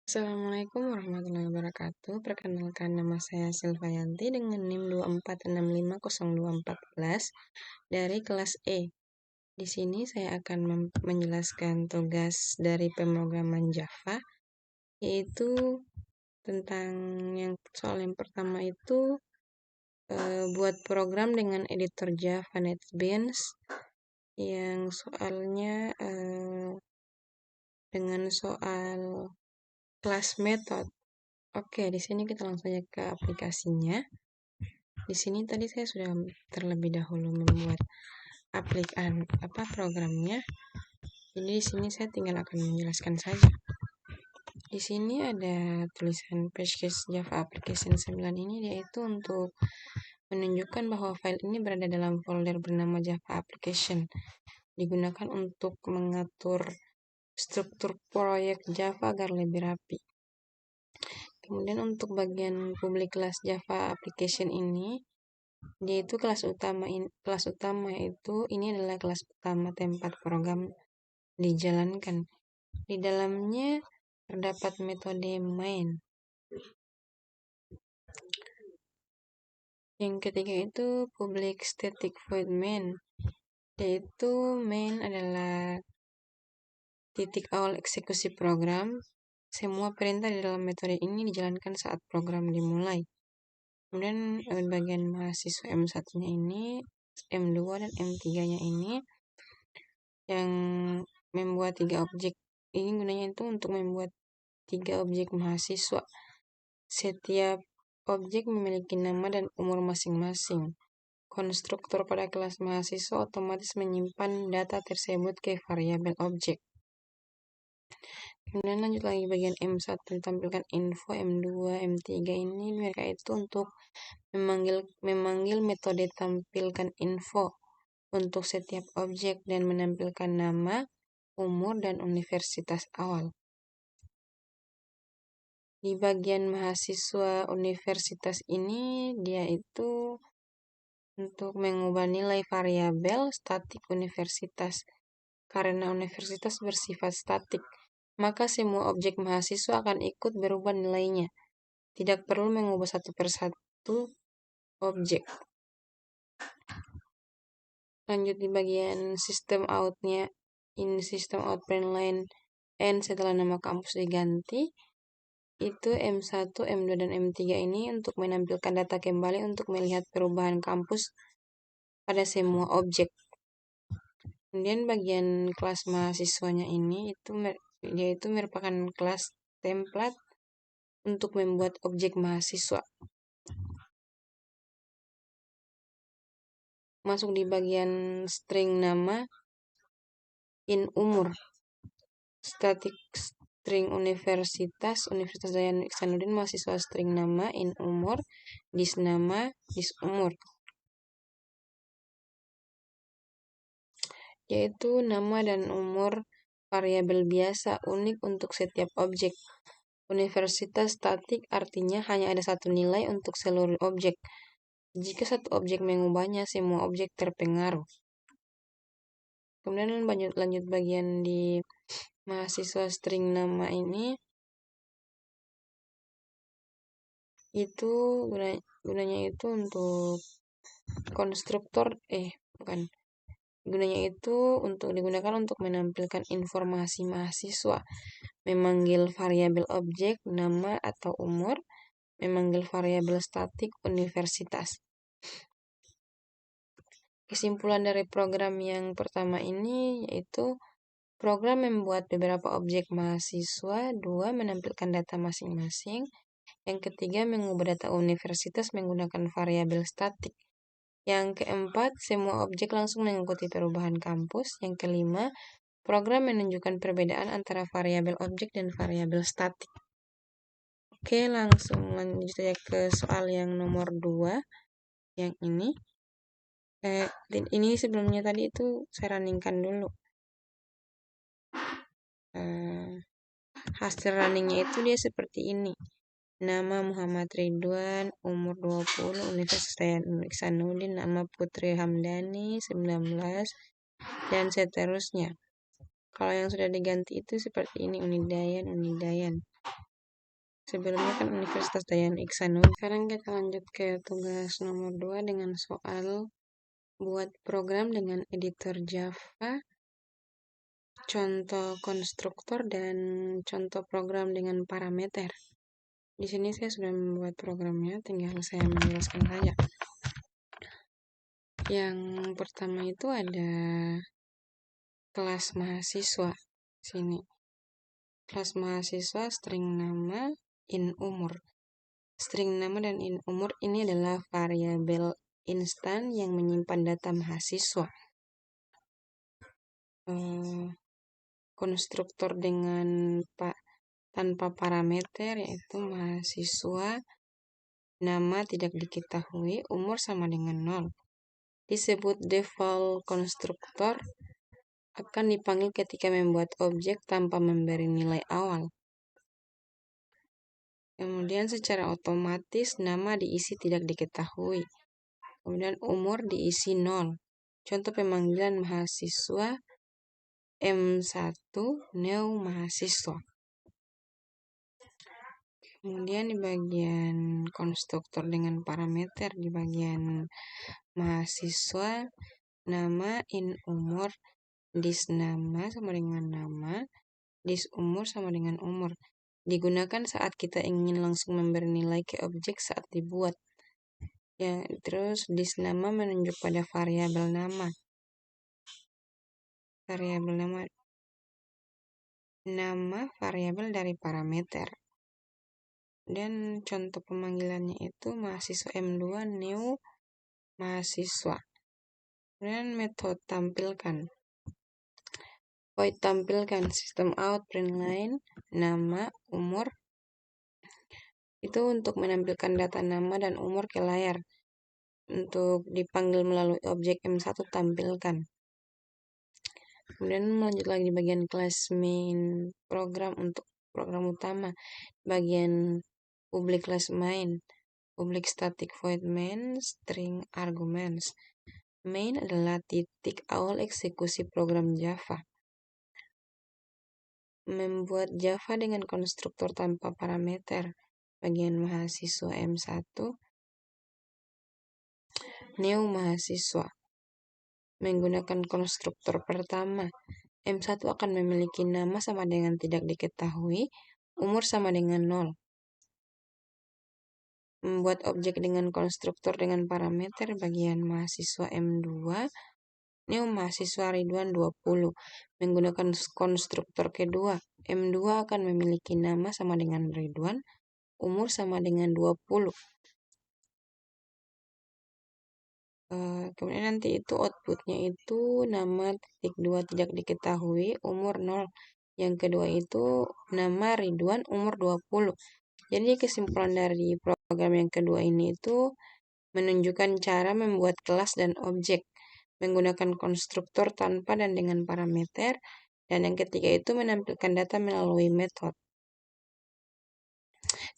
Assalamualaikum warahmatullahi wabarakatuh. Perkenalkan, nama saya Silvayanti dengan NIM 246502414 dari kelas E. Di sini saya akan menjelaskan tugas dari pemrograman Java, yaitu tentang soal yang pertama itu buat program dengan editor Java NetBeans, yang soalnya dengan soal class method. Oke, di sini kita langsung saja ke aplikasinya. Di sini tadi saya sudah terlebih dahulu membuat programnya. Jadi di sini saya tinggal akan menjelaskan saja. Di sini ada tulisan Package Java Application 9 ini, yaitu untuk menunjukkan bahwa file ini berada dalam folder bernama Java Application. Digunakan untuk mengatur struktur proyek Java agar lebih rapi. Kemudian untuk bagian public class Java Application ini, yaitu kelas utama itu ini adalah kelas utama tempat program dijalankan. Di dalamnya terdapat metode main. Yang ketiga itu public static void main, yaitu main adalah titik awal eksekusi program. Semua perintah di dalam metode ini dijalankan saat program dimulai. Kemudian bagian mahasiswa M1-nya ini, M2 dan M3-nya ini yang membuat 3 objek. Ini gunanya itu untuk membuat 3 objek mahasiswa. Setiap objek memiliki nama dan umur masing-masing. Konstruktor pada kelas mahasiswa otomatis menyimpan data tersebut ke variabel objek. Kemudian lanjut lagi bagian M1 ditampilkan info, M2, M3 ini mereka itu untuk memanggil metode tampilkan info untuk setiap objek dan menampilkan nama, umur, dan universitas awal. Di bagian mahasiswa universitas ini dia itu untuk mengubah nilai variabel statik universitas. Karena universitas bersifat statik, maka semua objek mahasiswa akan ikut berubah nilainya. Tidak perlu mengubah satu persatu objek. Lanjut di bagian sistem outnya, ini sistem out print line n setelah nama kampus diganti. Itu M1, M2, dan M3 ini untuk menampilkan data kembali untuk melihat perubahan kampus pada semua objek. Kemudian bagian kelas mahasiswanya ini yaitu merupakan kelas template untuk membuat objek mahasiswa. Masuk di bagian string nama, in umur, static string Universitas Dayang Iksanuddin, mahasiswa string nama, in umur, dis nama, dis umur. Yaitu nama dan umur variabel biasa unik untuk setiap objek. Universitas statik artinya hanya ada satu nilai untuk seluruh objek. Jika satu objek mengubahnya, semua objek terpengaruh. Kemudian lanjut bagian di mahasiswa string nama ini, itu gunanya itu untuk gunanya itu untuk digunakan untuk menampilkan informasi mahasiswa, memanggil variabel objek, nama atau umur, memanggil variabel statik universitas. Kesimpulan dari program yang pertama ini yaitu program membuat beberapa objek mahasiswa, 2 menampilkan data masing-masing, yang ketiga mengubah data universitas menggunakan variabel statik, yang keempat semua objek langsung mengikuti perubahan kampus, yang kelima program menunjukkan perbedaan antara variabel objek dan variabel statik. Oke, langsung lanjut saja ke soal yang nomor 2 yang ini. Ini sebelumnya tadi itu saya runningkan dulu. Hasil runningnya itu dia seperti ini. Nama Muhammad Ridwan, umur 20, Universitas Dayang Iksanuddin, nama Putri Hamdani 19, dan seterusnya. Kalau yang sudah diganti itu seperti ini, Unidayan. Sebelumnya kan Universitas Dayan Iksanul. Sekarang kita lanjut ke tugas nomor 2 dengan soal buat program dengan editor Java, contoh konstruktor, dan contoh program dengan parameter. Di sini saya sudah membuat programnya, tinggal saya menjelaskan saja. Yang pertama itu ada kelas mahasiswa. Sini. Kelas mahasiswa, string nama, in umur. String nama dan in umur ini adalah variabel instan yang menyimpan data mahasiswa. Konstruktor dengan tanpa parameter yaitu mahasiswa, nama tidak diketahui, umur sama dengan 0. Disebut default konstruktor akan dipanggil ketika membuat objek tanpa memberi nilai awal. Kemudian secara otomatis nama diisi tidak diketahui. Kemudian umur diisi 0. Contoh pemanggilan mahasiswa M1 new mahasiswa. Kemudian di bagian konstruktor dengan parameter di bagian mahasiswa, nama, in umur, dis nama sama dengan nama, dis umur sama dengan umur. Digunakan saat kita ingin langsung memberi nilai ke objek saat dibuat. Ya, terus dis nama menunjuk pada variabel nama. Variabel nama variabel dari parameter. Dan contoh pemanggilannya itu mahasiswa M2 new mahasiswa. Dan metode tampilkan. Void tampilkan sistem out print line nama umur. Itu untuk menampilkan data nama dan umur ke layar. Untuk dipanggil melalui objek M1 tampilkan. Kemudian melanjut lagi di bagian kelas main program untuk program utama. Bagian public class main, public static void main, string arguments. Main adalah titik awal eksekusi program Java. Membuat Java dengan konstruktor tanpa parameter. Bagian mahasiswa M1, new mahasiswa. Menggunakan konstruktor pertama. M1 akan memiliki nama sama dengan tidak diketahui, umur sama dengan 0. Membuat objek dengan konstruktor dengan parameter bagian mahasiswa M2, new mahasiswa Ridwan 20. Menggunakan konstruktor kedua, M2 akan memiliki nama sama dengan Ridwan, umur sama dengan 20. Kemudian nanti itu outputnya itu nama titik 2 tidak diketahui, umur 0. Yang kedua itu nama Ridwan, umur 20. Jadi kesimpulan dari program yang kedua ini itu menunjukkan cara membuat kelas dan objek menggunakan konstruktor tanpa dan dengan parameter. Dan yang ketiga itu menampilkan data melalui metode.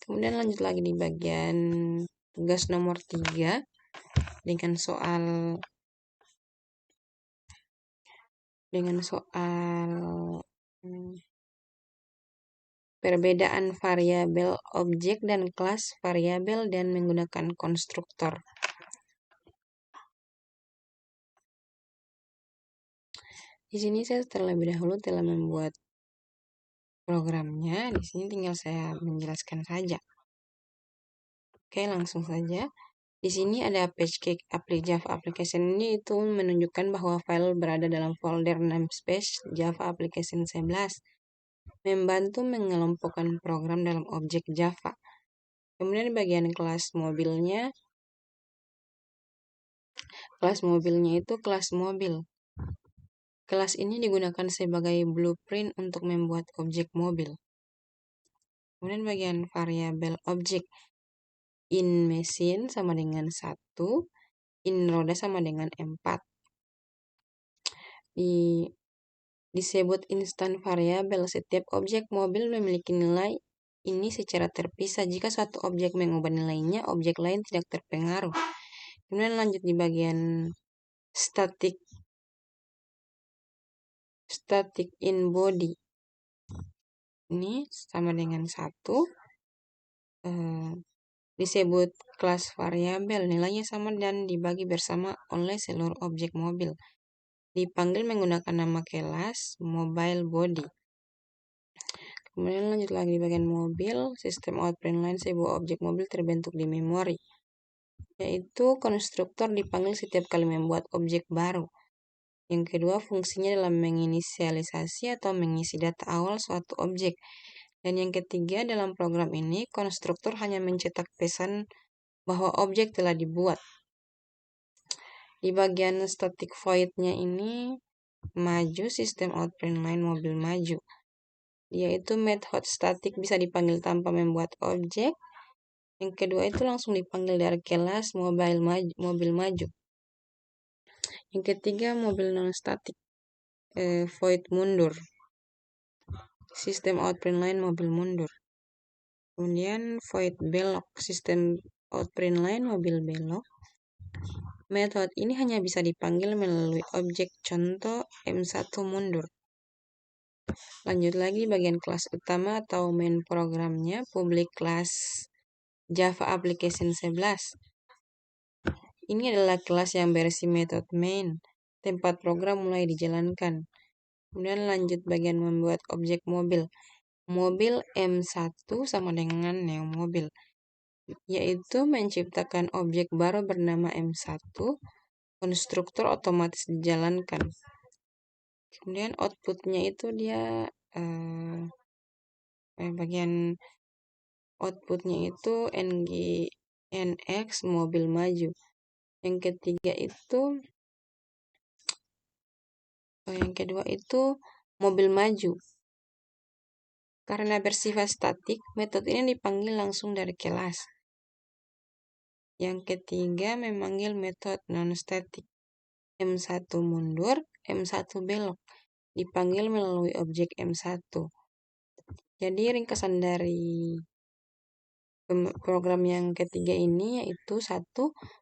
Kemudian lanjut lagi di bagian tugas nomor 3 dengan soal perbedaan variabel objek dan kelas variabel dan menggunakan konstruktor. Di sini saya terlebih dahulu telah membuat programnya. Di sini tinggal saya menjelaskan saja. Oke, langsung saja. Di sini ada Patchcake Java Application. Ini itu menunjukkan bahwa file berada dalam folder namespace Java Application 11. Membantu mengelompokkan program dalam objek Java. Kemudian di bagian kelas mobilnya itu kelas mobil. Kelas ini digunakan sebagai blueprint untuk membuat objek mobil. Kemudian bagian variabel objek. In mesin sama dengan 1, in roda sama dengan 4. Disebut instan variabel. Setiap objek mobil memiliki nilai ini secara terpisah. Jika suatu objek mengubah nilainya, objek lain tidak terpengaruh. Kemudian lanjut di bagian static in body. Ini sama dengan 1. disebut kelas variabel, nilainya sama dan dibagi bersama oleh seluruh objek mobil. Dipanggil menggunakan nama kelas mobile body. Kemudian lanjut lagi di bagian mobil, sistem outprint line sebuah objek mobil terbentuk di memori, yaitu konstruktor dipanggil setiap kali membuat objek baru. Yang kedua, fungsinya dalam menginisialisasi atau mengisi data awal suatu objek. Dan yang ketiga, dalam program ini, konstruktor hanya mencetak pesan bahwa objek telah dibuat. Di bagian static void-nya ini, maju sistem outprint line mobil maju, yaitu method static bisa dipanggil tanpa membuat objek. Yang kedua itu langsung dipanggil dari kelas mobil maju. Yang ketiga, mobil non-static void mundur, sistem outprint line mobil mundur. Kemudian void belok, sistem outprint line mobil belok. Method ini hanya bisa dipanggil melalui objek contoh M1 mundur. Lanjut lagi bagian kelas utama atau main programnya, public class Java Application 11. Ini adalah kelas yang berisi metode main, tempat program mulai dijalankan. Kemudian lanjut bagian membuat objek mobil. Mobil M1 sama dengan neo mobil, yaitu menciptakan objek baru bernama M1, konstruktor otomatis dijalankan. Kemudian outputnya itu dia bagian outputnya itu NX mobil maju. Yang ketiga itu yang kedua itu mobil maju. Karena bersifat statik, metode ini dipanggil langsung dari kelas. Yang ketiga memanggil metode non-static. M1 mundur, M1 belok, dipanggil melalui objek M1. Jadi ringkasan dari program yang ketiga ini yaitu 1.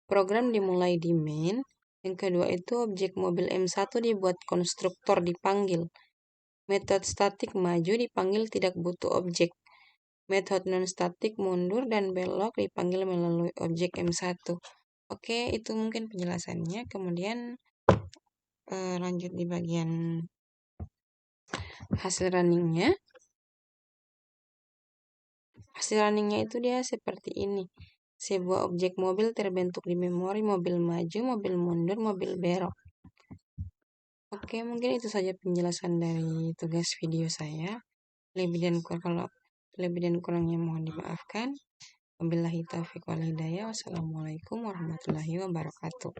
Program dimulai di main. Yang kedua itu objek mobil M1 dibuat konstruktor dipanggil. Metode statik maju dipanggil tidak butuh objek. Metode non-statik mundur dan belok dipanggil melalui objek M1. Oke, itu mungkin penjelasannya. Kemudian lanjut di bagian hasil runningnya. Hasil runningnya itu dia seperti ini. Sebuah objek mobil terbentuk di memori, mobil maju, mobil mundur, mobil belok. Oke, mungkin itu saja penjelasan dari tugas video saya. Lebih dan kurangnya mohon dimaafkan. Wabillahi taufiq wal hidayah. Wassalamualaikum warahmatullahi wabarakatuh.